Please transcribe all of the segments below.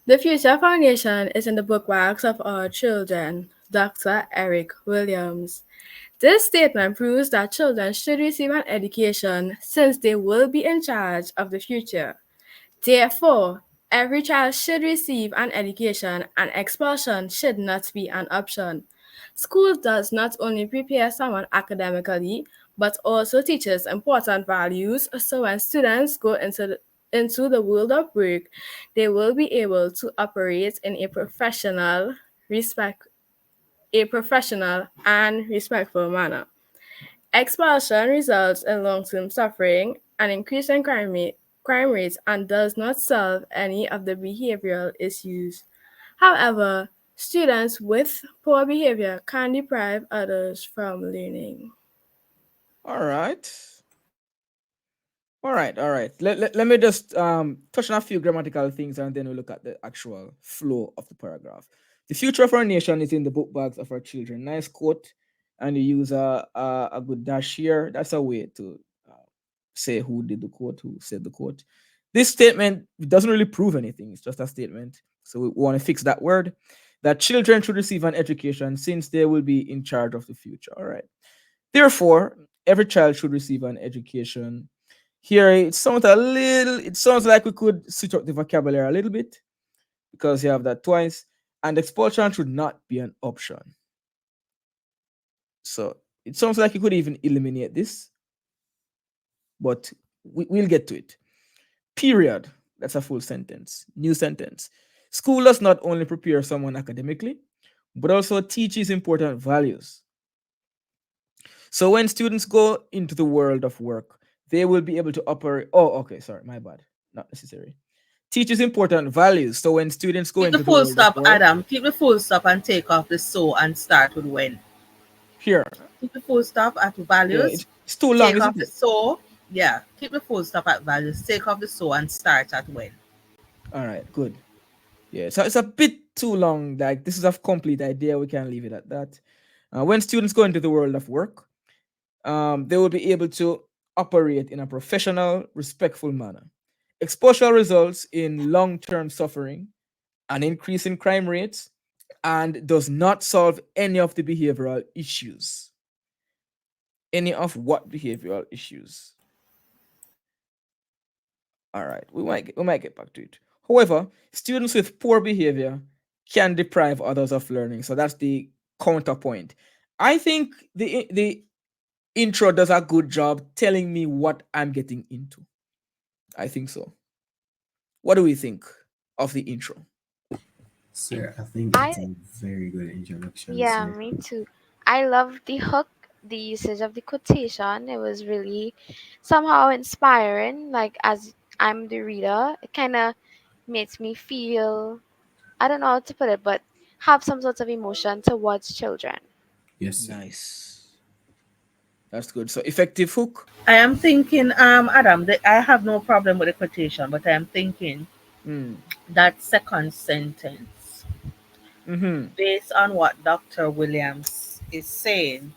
The future foundation is in the bookmarks of our children, Dr. Eric Williams. This statement proves that children should receive an education since they will be in charge of the future. Therefore, every child should receive an education and expulsion should not be an option. School does not only prepare someone academically, but also teaches important values so when students go into the world of work, they will be able to operate in a professional and respectful manner. Expulsion results in long-term suffering, an increase in crime rates, and does not solve any of the behavioral issues. However, students with poor behavior can deprive others from learning. All right. All right. Let me just touch on a few grammatical things and then we'll look at the actual flow of the paragraph. The future of our nation is in the book bags of our children. Nice quote, and you use a good dash here. That's a way to say who did the quote, who said the quote. This statement doesn't really prove anything. It's just a statement. So we want to fix that word. That children should receive an education since they will be in charge of the future. All right. Therefore, every child should receive an education. Here it sounds like we could switch up the vocabulary a little bit because you have that twice. And expulsion should not be an option. So it sounds like you could even eliminate this, but we'll get to it. Period. That's a full sentence. New sentence. School does not only prepare someone academically, but also teaches important values. So when students go into the world of work, they will be able to operate. Oh, okay, sorry, my bad. Not necessary. Teaches important values. So when students go Keep the into the full world of stop, work, Adam. Keep the full stop and take off the so and start with when. here, Keep the full stop at yeah, values. it's too long, Take off isn't the it? so. Yeah. Keep the full stop at values. Take off the so and start at when. All right, good. Yeah, so it's a bit too long. Like this is a complete idea. We can leave it at that. When students go into the world of work, they will be able to operate in a professional, respectful manner. Exposure results in long term suffering, an increase in crime rates, and does not solve any of the behavioral issues. Any of what behavioral issues? All right, we might get back to it. However, students with poor behavior can deprive others of learning. So that's the counterpoint. I think the intro does a good job telling me what I'm getting into. I think so. What do we think of the intro? Sir, I think it's I a very good introduction, Yeah, sir. me too. I love the hook, the usage of the quotation. It was really somehow inspiring. Like as I'm the reader, it kind of makes me feel, I don't know how to put it, but have some sort of emotion towards children. Yes, sir. Nice. That's good. So effective hook. I am thinking, Adam, that I have no problem with the quotation, but I am thinking Mm. that second sentence, Mm-hmm. based on what Dr. Williams is saying,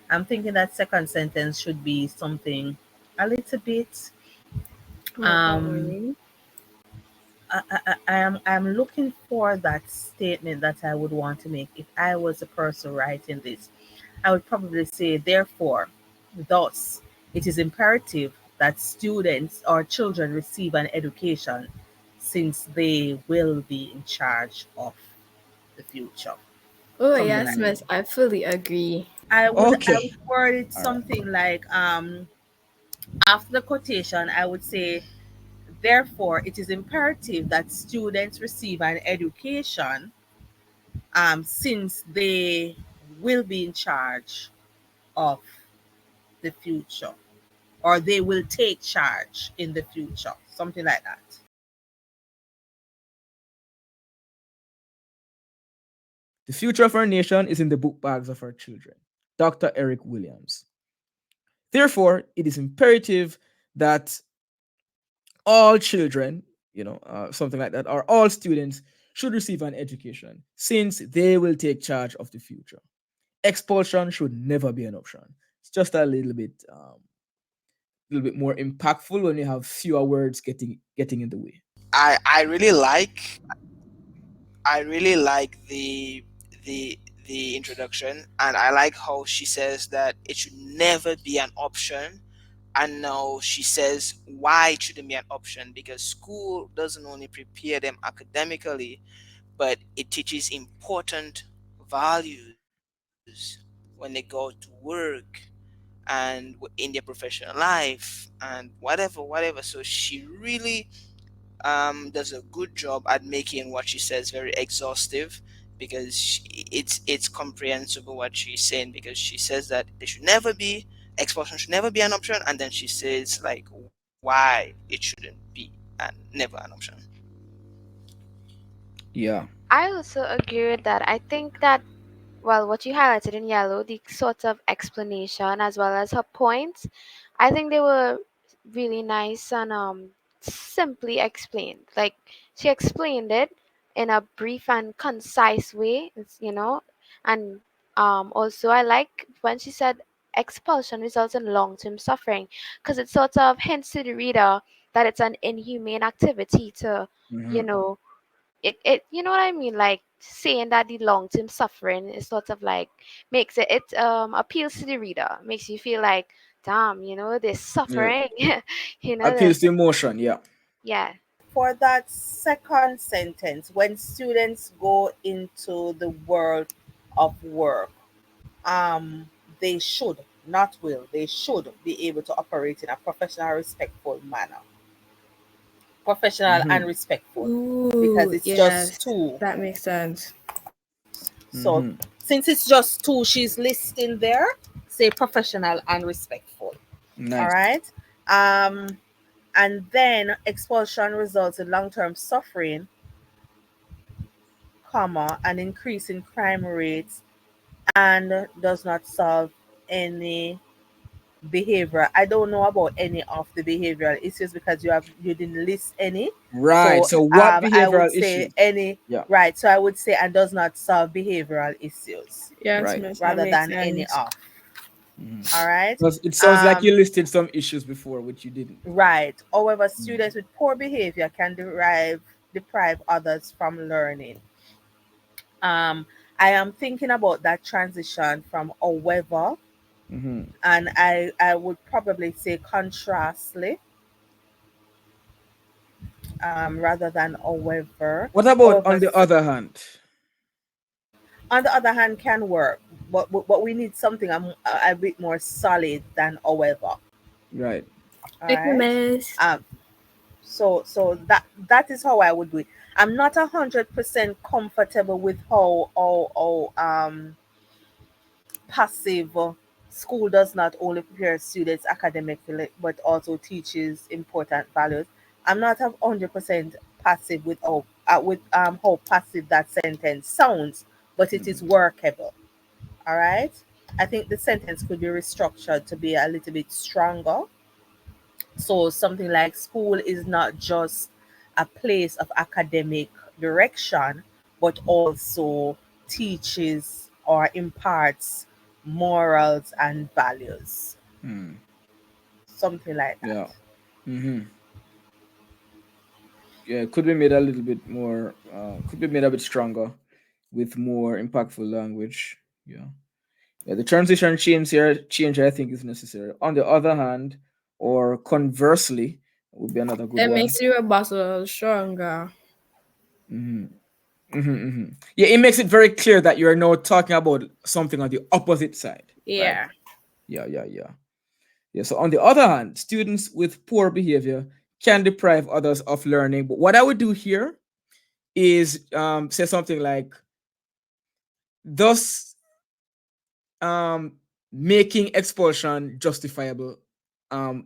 I'm thinking that second sentence should be something a little bit. More Um, empowering. I'm looking for that statement that I would want to make if I was the person writing this. I would probably say, therefore, thus, it is imperative that students or children receive an education since they will be in charge of the future. Oh Something yes, like Miss, I fully agree. I would Okay. word it All right. something like after the quotation I would say therefore it is imperative that students receive an education since they will be in charge of the future or they will take charge in the future, something like that. The future of our nation is in the book bags of our children. Dr. Eric Williams. Therefore, it is imperative that all children, something like that, or all students should receive an education since they will take charge of the future. Expulsion should never be an option. It's just a little bit more impactful when you have fewer words getting in the way. I really like I really like the the introduction, and I like how she says that it should never be an option. And now she says why it shouldn't be an option, because school doesn't only prepare them academically, but it teaches important values when they go to work and in their professional life and whatever. So she really does a good job at making what she says very exhaustive, because it's comprehensible what she's saying, because she says that there should never be expulsion, should never be an option, and then she says like why it shouldn't be and never an option. Yeah. I also agree with that. I think that, well, what you highlighted in yellow, the sort of explanation as well as her points, I think they were really nice and simply explained. Like, she explained it in a brief and concise way, and also I like when she said expulsion results in long-term suffering, because it sort of hints to the reader that it's an inhumane activity to, you Mm-hmm. know, it you know what I mean, like saying that the long term suffering is sort of like makes it appeals to the reader, makes you feel like, damn, this Yeah. suffering. That. Appeals to emotion. Yeah. Yeah. For that second sentence, when students go into the world of work, um, they should, not will, they should be able to operate in a professional, respectful manner. Professional and Mm-hmm. respectful, because Ooh, it's just yes, two. that makes sense. So Mm-hmm. since it's just two, she's listing there, say professional and respectful. All Nice. right. Um, and then expulsion results in long-term suffering, comma, an increase in crime rates, and does not solve any behavioral. I don't know about any of the behavioral issues because you didn't list any. Right. So So what I would behavioral say issues? any, Yeah. right. So I would say and does not solve behavioral issues Yes, Right. miss, that rather makes than any sense. of. Mm-hmm. All right. Because it sounds like you Um, listed some issues before, which you didn't. right. However, Mm. students with poor behavior can deprive others from learning. Um, I am thinking about that transition from however, Mm-hmm. and I would probably say contrastly, rather than however. What about However, on the other hand? on the other hand, can work, but we need something a bit more solid than however. Right. All Thank you, right. miss. Um. So that is how I would do it. I'm not 100% comfortable with how passive school does not only prepare students academically but also teaches important values. I'm not 100% passive with how passive that sentence sounds, but it is Mm-hmm. workable. All right. I think the sentence could be restructured to be a little bit stronger. So something like school is not just a place of academic direction, but also teaches or imparts morals and values. Mm. Something like that. Yeah. Mm-hmm. Yeah. Could be made a little bit more. Could be made a bit stronger, with more impactful language. Yeah. Yeah. The transition change I think is necessary. On the other hand, or conversely, would be another good It one. makes your rebuttal stronger. Mm-hmm. Mm-hmm, mm-hmm. Yeah, it makes it very clear that you are now talking about something on the opposite side, right? Yeah. Yeah, yeah, yeah. Yeah. So on the other hand, students with poor behavior can deprive others of learning. But what I would do here is say something like, thus um, making expulsion justifiable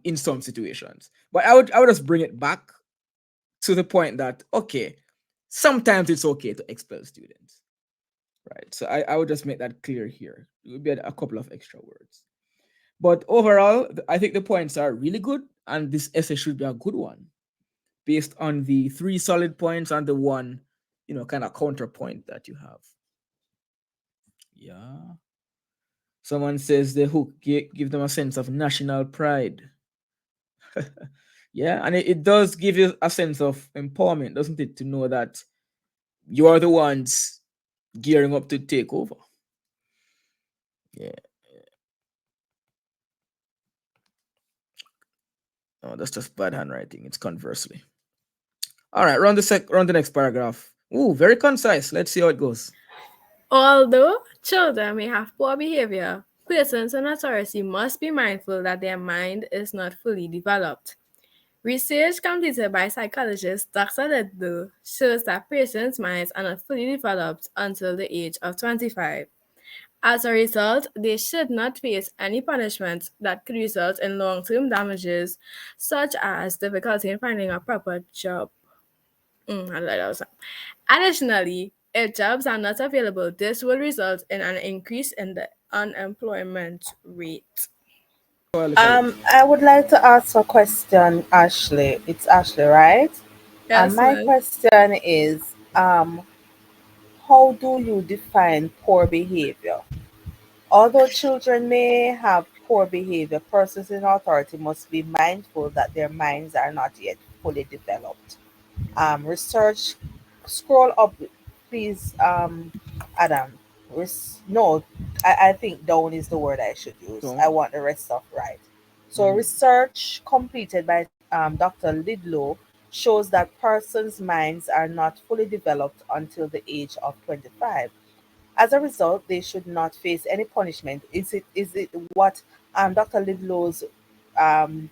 in some situations. But I would just bring it back to the point that, okay, sometimes it's okay to expel students. Right. So I would just make that clear here. It would be a couple of extra words. But overall, I think the points are really good, and this essay should be a good one based on the three solid points and the one, kind of counterpoint that you have. Yeah. Someone says the hook give them a sense of national pride. Yeah, and it does give you a sense of empowerment, doesn't it, to know that You are the ones gearing up to take over. Yeah. No, that's just bad handwriting. It's conversely. All right, run the next paragraph. Ooh, very concise. Let's see how it goes. Although children may have poor behavior, persons in authority must be mindful that their mind is not fully developed. Research completed by psychologist Dr. Lidlow shows that persons' minds are not fully developed until the age of 25. As a result, they should not face any punishment that could result in long-term damages, such as difficulty in finding a proper job. How did I say? Additionally, if jobs are not available, this will result in an increase in the unemployment rate. Oh, Alicia. I would like to ask a question, Ashley. It's Ashley, right? And Yes, my ma'am. question is, how do you define poor behavior? Although children may have poor behavior, persons in authority must be mindful that their minds are not yet fully developed. Research, scroll up, please, Adam. No, I think down is the word I should use. I So, want the rest of right. So, mhm. research completed by Dr. Lidlow shows that persons' minds are not fully developed until the age of 25. As a result, they should not face any punishment. Is it what Dr. Lidlow's um,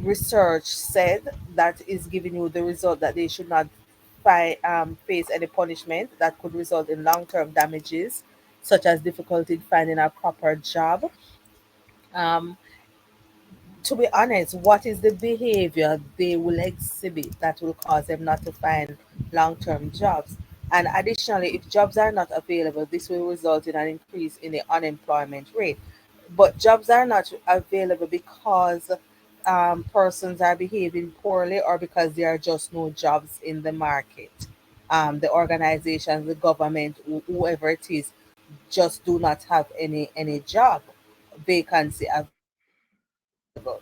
research said that is giving you the result that they should not face any punishment that could result in long-term damages, such as difficulty in finding a proper job? Um, to be honest, what is the behavior they will exhibit that will cause them not to find long term jobs? And additionally, if jobs are not available, this will result in an increase in the unemployment rate. But jobs are not available because persons are behaving poorly or because there are just no jobs in the market. The organizations, the government, whoever it is, just do not have any job vacancy available.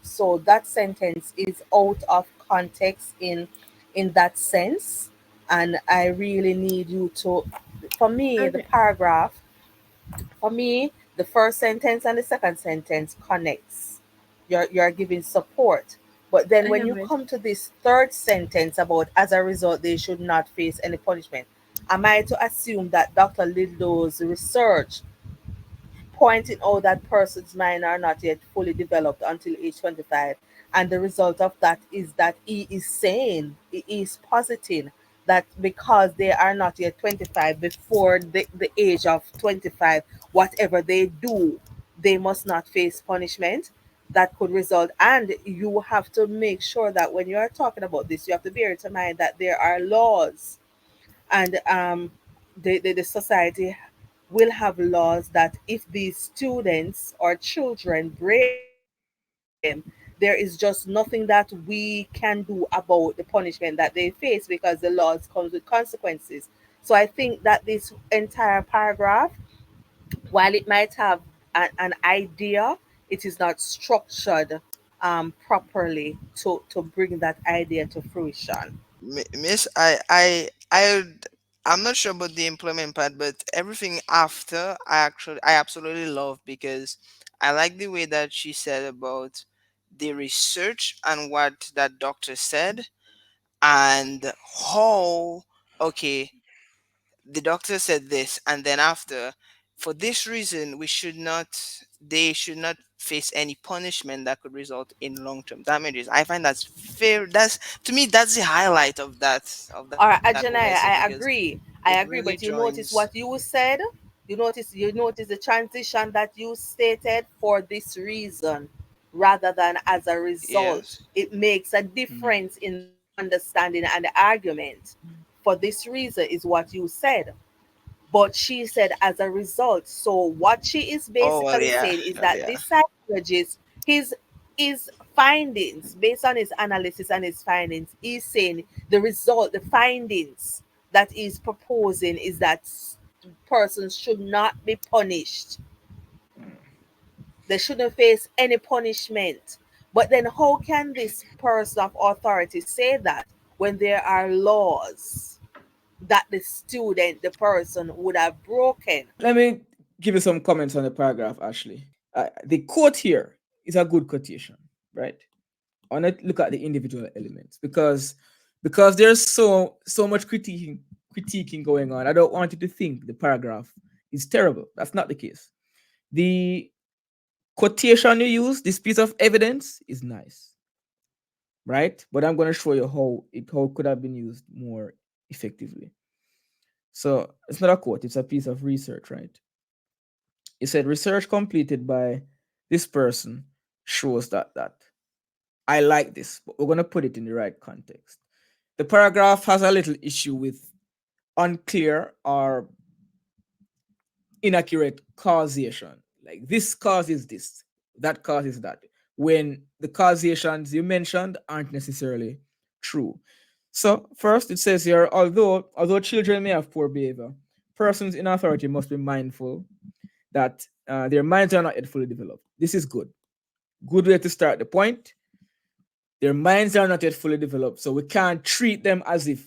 So that sentence is out of context in that sense, and I really need you to. For me, the Okay. paragraph. For me, the first sentence and the second sentence connects. You're giving support. But then I when have you it. come to this third sentence about as a result they should not face any punishment, am I to assume that Dr. Lidlow's research pointing out that persons' mind are not yet fully developed until age 25. And the result of that is that he is saying, he is positing that because they are not yet 25, before the age of 25, whatever they do, they must not face punishment that could result. And you have to make sure that when you are talking about this, you have to bear in mind that there are laws, and the society will have laws that if these students or children break them, there is just nothing that we can do about the punishment that they face because the laws comes with consequences. So I think that this entire paragraph, while it might have an idea, it is not structured properly to bring that idea to fruition. Miss, I'm not sure about the employment part, but everything after I absolutely love, because I like the way that she said about the research and what that doctor said, and how, okay, the doctor said this, and then after, for this reason we should not, they should not face any punishment that could result in long-term damages. I find that's fair. That's, to me, that's the highlight of that All whole right, essay, because Ajanaya, I it agree. I really agree. But you notice joins. what you said. You notice the transition that you stated for this reason, rather than as a result. Yes. It makes a Mhm. difference in the understanding and the argument. For this reason is what you said. But she said as a result. So what she is Oh well, basically yeah. saying is Oh that yeah. this psychologist, his findings, based on his analysis and his findings, is saying the result, the findings that he's proposing is that persons should not be punished. They shouldn't face any punishment. But then how can this person of authority say that when there are laws? that the student, the person would have broken. Let me give you some comments on the paragraph, Ashley. The quote here is a good quotation, right? I want to look at the individual elements because there's so much critiquing going on. I don't want you to think the paragraph is terrible. That's not the case. The quotation you use, this piece of evidence, is nice, right? But I'm going to show you how it could have been used more effectively. So it's not a quote; it's a piece of research, right? It said research completed by this person shows that. I like this, but we're going to put it in the right context. The paragraph has a little issue with unclear or inaccurate causation. Like this causes this, that causes that. When the causations you mentioned aren't necessarily true. So first it says here, although children may have poor behavior, persons in authority must be mindful that their minds are not yet fully developed. This is good. Good way to start the point. Their minds are not yet fully developed, so we can't treat them as if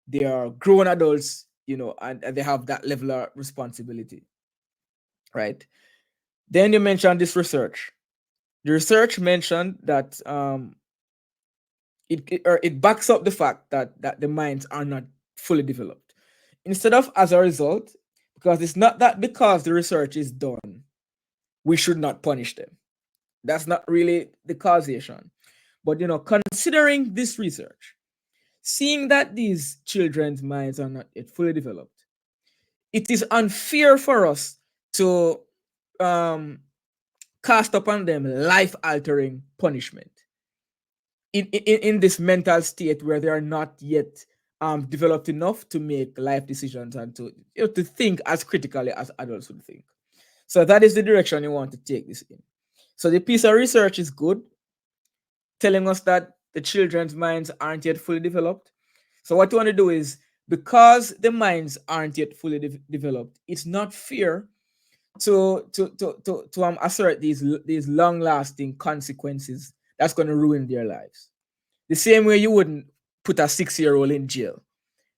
they are grown adults, and they have that level of responsibility, right? Then you mentioned this research. The research mentioned that it backs up the fact that the minds are not fully developed. Instead of as a result, because it's not that because the research is done, we should not punish them. That's not really the causation. But considering this research, seeing that these children's minds are not yet fully developed, it is unfair for us to um, cast upon them life-altering punishment in this mental state where they are not yet developed enough to make life decisions and to think as critically as adults would think. So that is the direction you want to take this in. So the piece of research is good, telling us that the children's minds aren't yet fully developed. So what you want to do is, because the minds aren't yet fully developed, it's not fair to assert these long lasting consequences that's going to ruin their lives. The same way you wouldn't put a 6-year-old in jail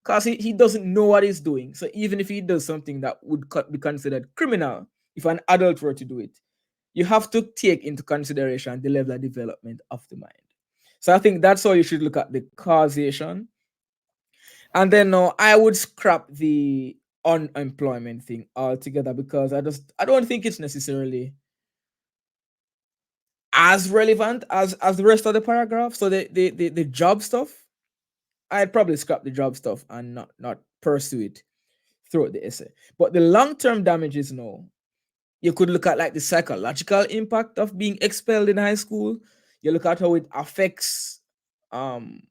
because he doesn't know what he's doing. So even if he does something that would be considered criminal, if an adult were to do it, you have to take into consideration the level of development of the mind. So I think that's how you should look at the causation. And then no, I would scrap the unemployment thing altogether because I don't think it's necessarily as relevant as the rest of the paragraph. So the job stuff, I'd probably scrap the job stuff and not pursue it throughout the essay. But the long-term damages, no. You could look at like the psychological impact of being expelled in high school. You look at how it affects um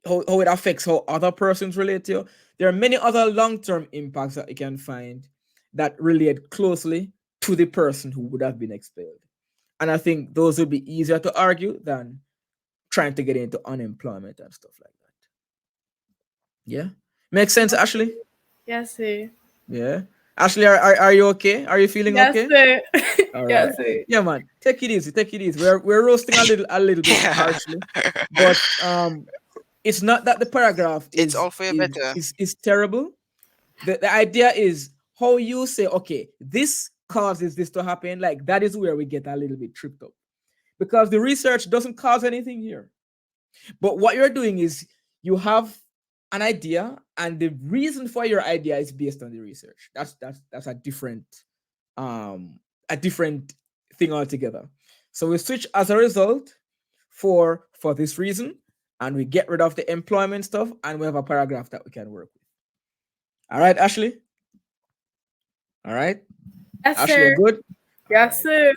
how it affects how other persons relate to you. There are many other long-term impacts that you can find that relate closely to the person who would have been expelled. And I think those would be easier to argue than trying to get into unemployment and stuff like that. Yeah. Makes sense, Ashley? Yes, sir. Yeah. Ashley, are you okay? Are you feeling Yes, okay? sir. All right. Yes, sir. Yeah, man. Take it easy. Take it easy. We're roasting a little bit harshly, but it's not that the paragraph It's is all for your is better. is, is terrible. The idea is how you say, okay, this causes this to happen. Like that is where we get a little bit tripped up because the research doesn't cause anything here. But what you're doing is you have an idea, and the reason for your idea is based on the research. That's um a different thing altogether. So we switch as a result for this reason, and we get rid of the employment stuff, and we have a paragraph that we can work with. All right, Ashley. All right, Yes, Ashley, sir. you're good. All Yes, right,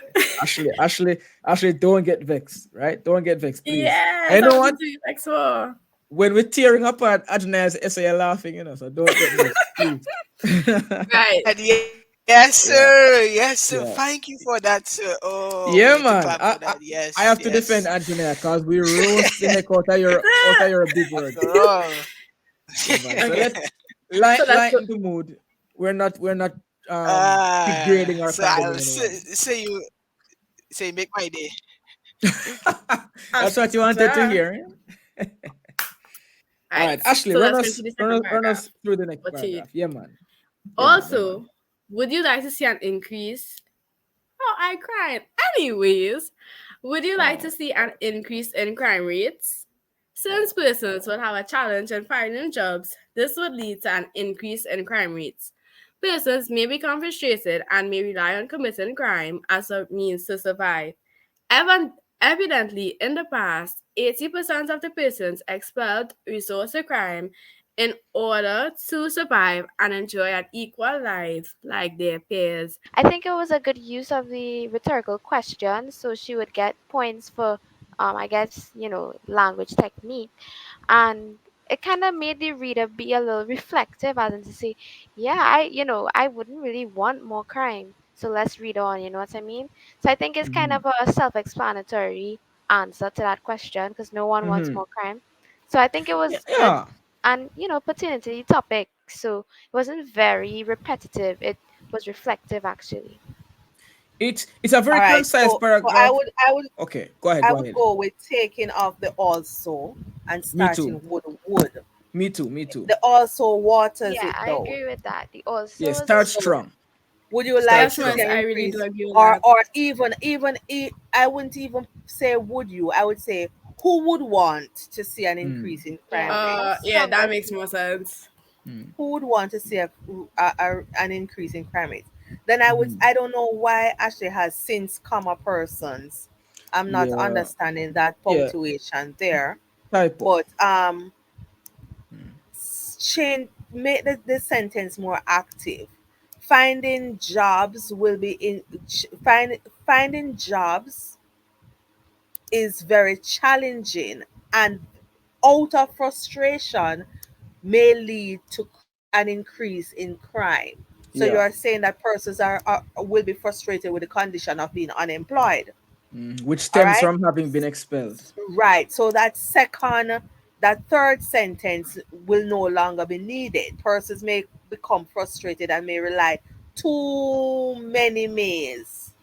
sir. Ashley, don't get vexed, right? Don't get vexed, please. And Yes, you know I'm what? doing like so. When we're tearing apart Adonai's essay, you're laughing, so don't get vexed, please. Right. And yes, Yeah, sir. Yes, sir. yeah, Thank you for that, sir. Oh, we yeah, need to man. clap I, for I that. I Yes, have to defend yes. Antonia because we roast the heck out of your big words. After all. Yeah, man. So Okay. let's So let's go. lighten the mood. We're not degrading or So I condemning say, anyone. say make my day. That's what you wanted to Sir. hear. All Alright, right, Ashley, so let's go into the second run us paragraph. through the next What you paragraph. Yeah, man. Yeah, man. Yeah, man. also, would you like to see an increase? Oh, I cried. Anyways, would you like to Oh. see an increase in crime rates? Since persons will have a challenge in finding jobs, this would lead to an increase in crime rates. Persons may become frustrated and may rely on committing crime as a means to survive. Evidently, in the past, 80% of the persons expelled resort to crime in order to survive and enjoy an equal life like their peers. I think it was a good use of the rhetorical question, so she would get points for, I guess, language technique, and it kind of made the reader be a little reflective, as in to say, yeah, I wouldn't really want more crime, so let's read on. You know what I mean? So I think it's kind Mm-hmm. of a self-explanatory answer to that question because no one wants Mm-hmm. more crime. So I think it Yeah, was good yeah. and pertinent to the topic. So it wasn't very repetitive. It was reflective actually. It's a All very right. concise So I paragraph. would I would Okay, go ahead, I go would ahead. go with taking off the also and Me too. starting with wood. Me too. Me too. The also waters Yeah, it I down. agree with that. The Yeah, alsos start is So strong. would you Start like to Yes, see Miss, an strong. I really do increase, agree with or that. I wouldn't even say would you? I would say who would want to see an Mm. increase in yeah, crime that's rates? Yeah, that stronger. makes more sense. Mm. Who would want to see an increase in crime rates? Then Mm-hmm. I don't know why Ashley has since comma persons. I'm not Yeah. understanding that Yeah. punctuation there, Typo. but Mm. change make the sentence more active. Finding jobs will be in finding jobs is very challenging, and out of frustration may lead to an increase in crime. So you Yeah. are saying that persons are will be frustrated with the condition of being unemployed. Mm. Which All stems right. from having been expelled. Right. So that third sentence will no longer be needed. Persons may become frustrated and may rely too many mays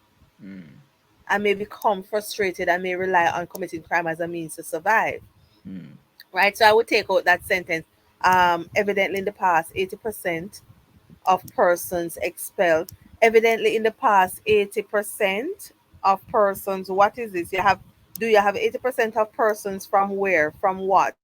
Mm. and may become frustrated and may rely on committing crime as a means to survive. Mm. Right. So I would take out that sentence. Evidently in the past, 80% of persons expelled. Evidently in the past, 80% of persons, what is this? Do you have 80% of persons from where? From what?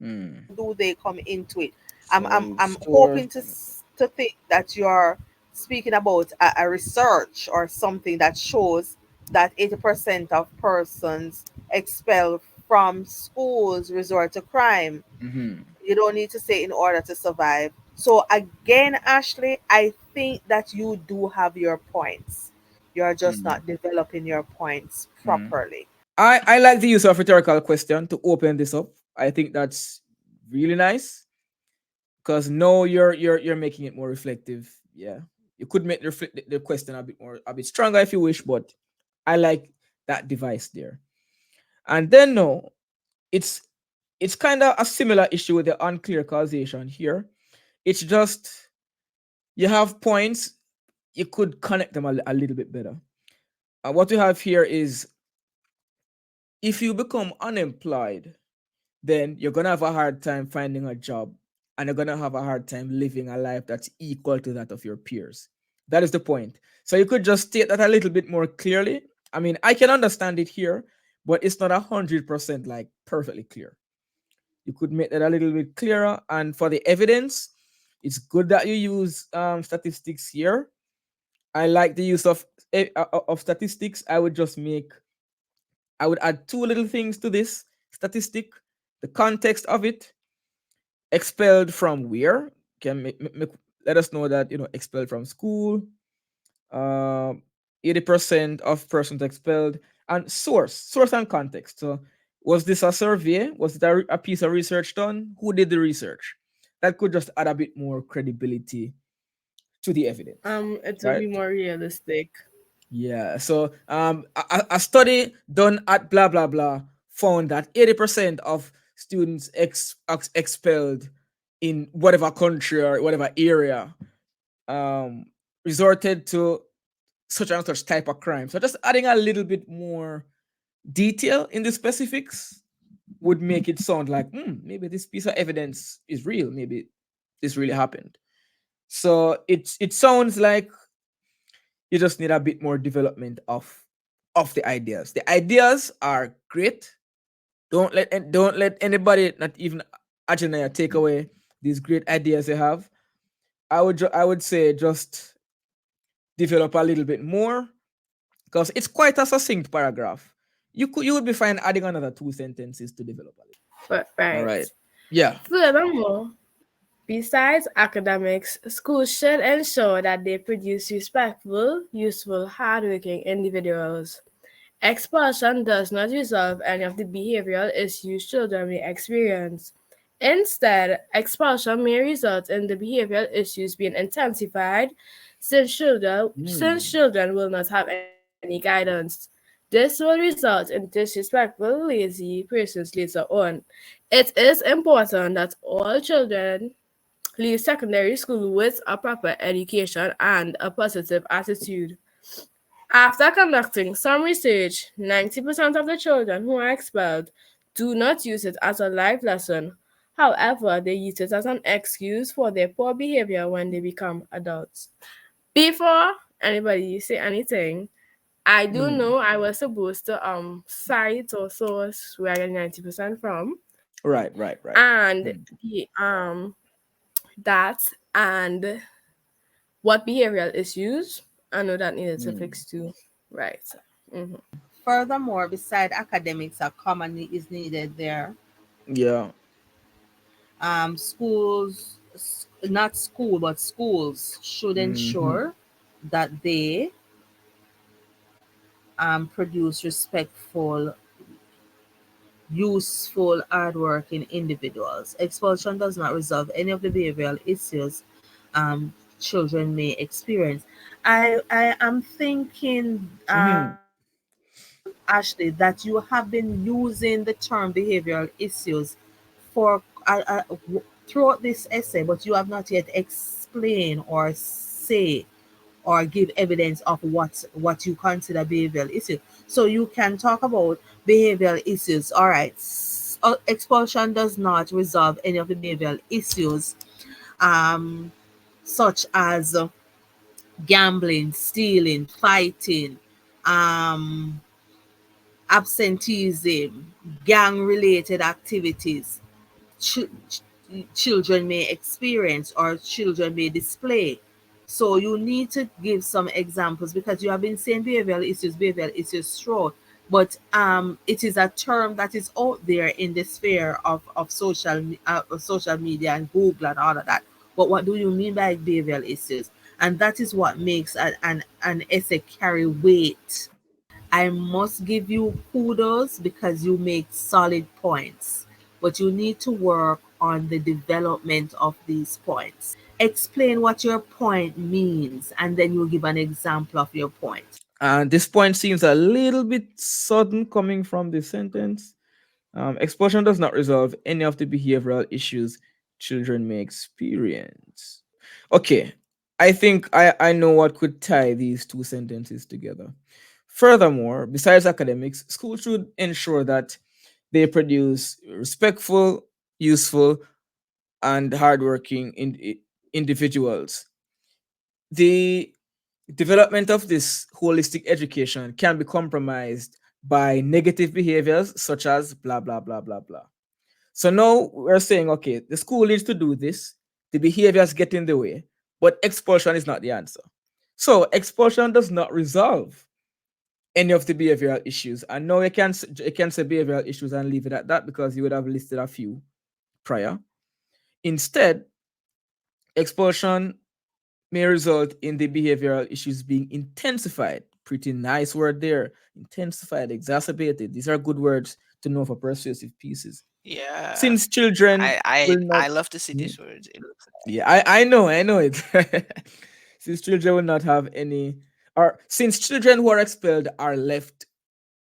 Mm. How do they come into it? From I'm source. hoping to think that you're speaking about a research or something that shows that 80% of persons expelled from schools resort to crime. Mm-hmm. You don't need to say in order to survive. So again, Ashley, I think that you do have your points. You're just Mm. not developing your points Mm. properly. I like the use of rhetorical question to open this up. I think that's really nice because now you're making it more reflective. Yeah, you could make the question a bit stronger if you wish, but I like that device there. And then no, it's it's kind of a similar issue with the unclear causation here. It's just you have points, you could connect them a little bit better. What we have here is if you become unemployed, then you're gonna have a hard time finding a job and you're gonna have a hard time living a life that's equal to that of your peers. That is the point. So you could just state that a little bit more clearly. I mean, I can understand it here, but it's not 100% like perfectly clear. You could make that a little bit clearer. And for the evidence, it's good that you use statistics here. I like the use of statistics. I would add two little things to this statistic: the context of it, expelled from where, can let us know that expelled from school, 80% of persons expelled, and source and context. So was this a survey? Was it a piece of research done? Who did the research? That could just add a bit more credibility to the evidence, It would right? be more realistic. Yeah. So a study done at blah blah blah found that 80% of students expelled in whatever country or whatever area um resorted to such and such type of crime. So just adding a little bit more detail in the specifics would make it sound like, maybe this piece of evidence is real. Maybe this really happened. So it sounds like you just need a bit more development of the ideas. The ideas are great. Don't let anybody, not even Ajana, take away these great ideas they have. I would say just develop a little bit more, because it's quite a succinct paragraph. You would be fine adding another two sentences to develop a little. All Right. right. Yeah. Furthermore, besides academics, schools should ensure that they produce respectful, useful, hardworking individuals. Expulsion does not resolve any of the behavioral issues children may experience. Instead, expulsion may result in the behavioral issues being intensified since Hmm. children will not have any guidance. This will result in disrespectful, lazy persons later on. It is important that all children leave secondary school with a proper education and a positive attitude. After conducting some research, 90% of the children who are expelled do not use it as a life lesson. However, they use it as an excuse for their poor behavior when they become adults. Before anybody say anything, I do Hmm. know I was supposed to cite or source where I get 90% from, Right. Right. Right. and Hmm. the that and what behavioral issues I know that needed to Hmm. fix too. Right. Mm-hmm. Furthermore, beside academics are commonly is needed there. Yeah. Not school, but schools should Hmm. ensure that they produce respectful, useful, hardworking individuals. Expulsion does not resolve any of the behavioral issues children may experience. I am thinking, Hmm. Ashley, that you have been using the term behavioral issues for throughout this essay, but you have not yet explained or say or give evidence of what you consider behavioral issues. So you can talk about behavioral issues. All right, expulsion does not resolve any of the behavioral issues, um, such as gambling, stealing, fighting, um, absenteeism, gang related activities ch- children may experience or children may display. So you need to give some examples because you have been saying behavioral issues throughout, but it is a term that is out there in the sphere of social media and Google and all of that. But what do you mean by behavioral issues? And that is what makes an essay carry weight. I must give you kudos because you make solid points, but you need to work on the development of these points. Explain what your point means, and then you give an example of your point. And this point seems a little bit sudden coming from the sentence. Expulsion does not resolve any of the behavioral issues children may experience. Okay, I think I know what could tie these two sentences together. Furthermore, besides academics, schools should ensure that they produce respectful, useful, and hardworking individuals. The development of this holistic education can be compromised by negative behaviors such as blah blah blah blah blah. So now we're saying, okay, the school needs to do this, the behaviors get in the way, but expulsion is not the answer. So expulsion does not resolve any of the behavioral issues. And no, you can say behavioral issues and leave it at that because you would have listed a few prior. Instead, expulsion may result in the behavioral issues being intensified. Pretty nice word there. Intensified, exacerbated. These are good words to know for persuasive pieces. Yeah. Since children I I will not. I love to see Mhm. these words. It looks Yeah, I know it. Since children will not have any, or since children who are expelled are left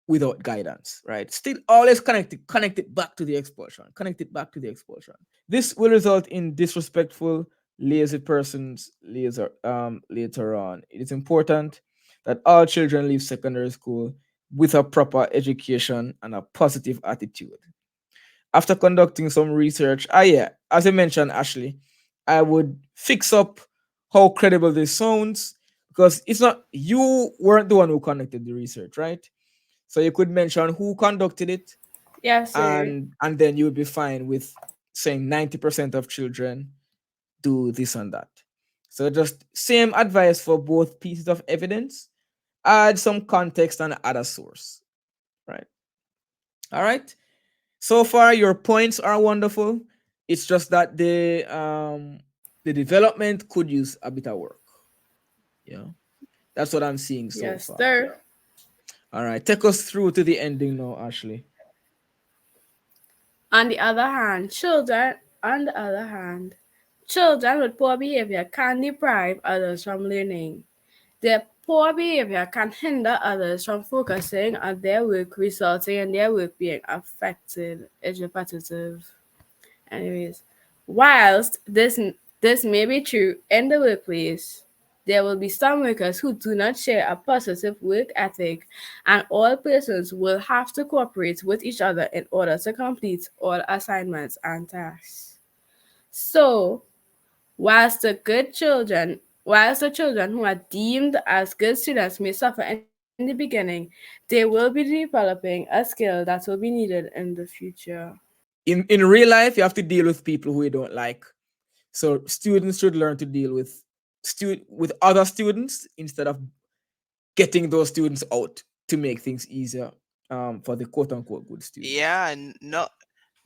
without guidance, right? Still always connected back to the expulsion, connected back to the expulsion. This will result in disrespectful, lazy persons later on. It is important that all children leave secondary school with a proper education and a positive attitude. after conducting some research, yeah, as I mentioned, Ashley, I would fix up how credible this sounds, because it's not, you weren't the one who conducted the research, right? So you could mention who conducted it, Yes, sir. and then you would be fine with saying 90% of children do this and that. So just same advice for both pieces of evidence. Add some context and add a source. Right. All right. So far, your points are wonderful. It's just that the development could use a bit of work. Yeah. That's what I'm seeing so Yes, far. sir. All right. Take us through to the ending now, Ashley. On the other hand, children with poor behavior can deprive others from learning. Their poor behavior can hinder others from focusing on their work, resulting in their work being affected. It's repetitive. Anyways, whilst this may be true in the workplace, there will be some workers who do not share a positive work ethic, and all persons will have to cooperate with each other in order to complete all assignments and tasks. So, whilst the children who are deemed as good students may suffer in the beginning, they will be developing a skill that will be needed in the future. In real life, you have to deal with people who you don't like. So students should learn to deal with with other students instead of getting those students out to make things easier for the quote unquote good students. Yeah, no,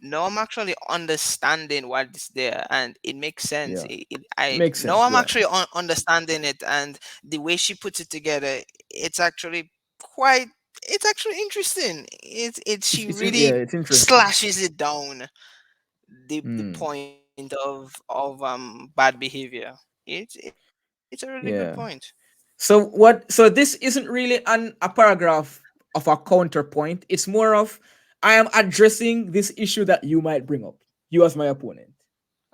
no, I'm actually understanding what's there, and it makes sense. Yeah, I makes no, sense. I'm Yeah, actually understanding it, and the way she puts it together, it's actually quite. It's actually interesting. She yeah, really it's interesting. slashes it down the Hmm. point of bad behavior. It's a really good point. Yeah. So what? So this isn't really a paragraph of a counterpoint. It's more of, I am addressing this issue that you might bring up. You as my opponent,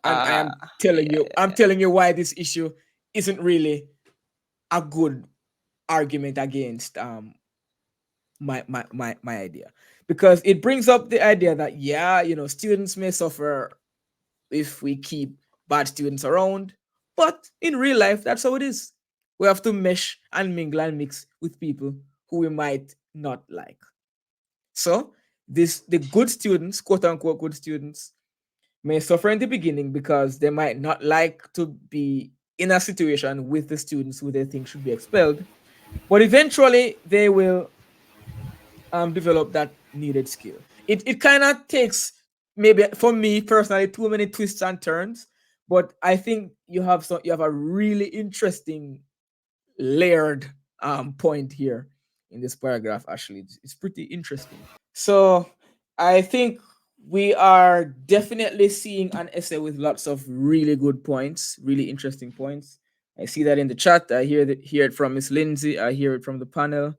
and I Uh am telling you, yeah. why this issue isn't really a good argument against my idea, because it brings up the idea that, yeah, students may suffer if we keep bad students around, but in real life, that's how it is. We have to mesh and mingle and mix with people who we might not like. So the good students, quote unquote good students, may suffer in the beginning because they might not like to be in a situation with the students who they think should be expelled, but eventually they will develop that needed skill. It kind of takes, maybe for me personally, too many twists and turns, but I think you have a really interesting layered point here in this paragraph. Actually, it's pretty interesting. So I think we are definitely seeing an essay with lots of really good points, really interesting points. I see that in the chat. I hear it from Miss Lindsay. I hear it from the panel,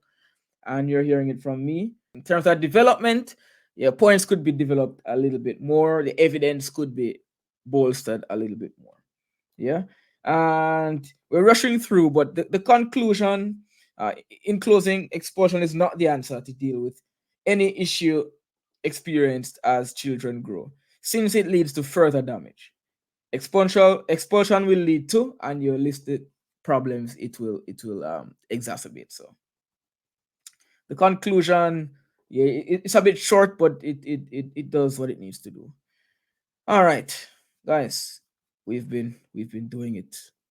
and you're hearing it from me. In terms of development, yeah, points could be developed a little bit more. The evidence could be bolstered a little bit more. Yeah. And we're rushing through, but the conclusion, in closing, expulsion is not the answer to deal with any issue experienced as children grow, since it leads to further damage. Expulsion will lead to, and your listed problems it will exacerbate. So the conclusion, yeah, it's a bit short, but it does what it needs to do. All right, guys, we've been doing it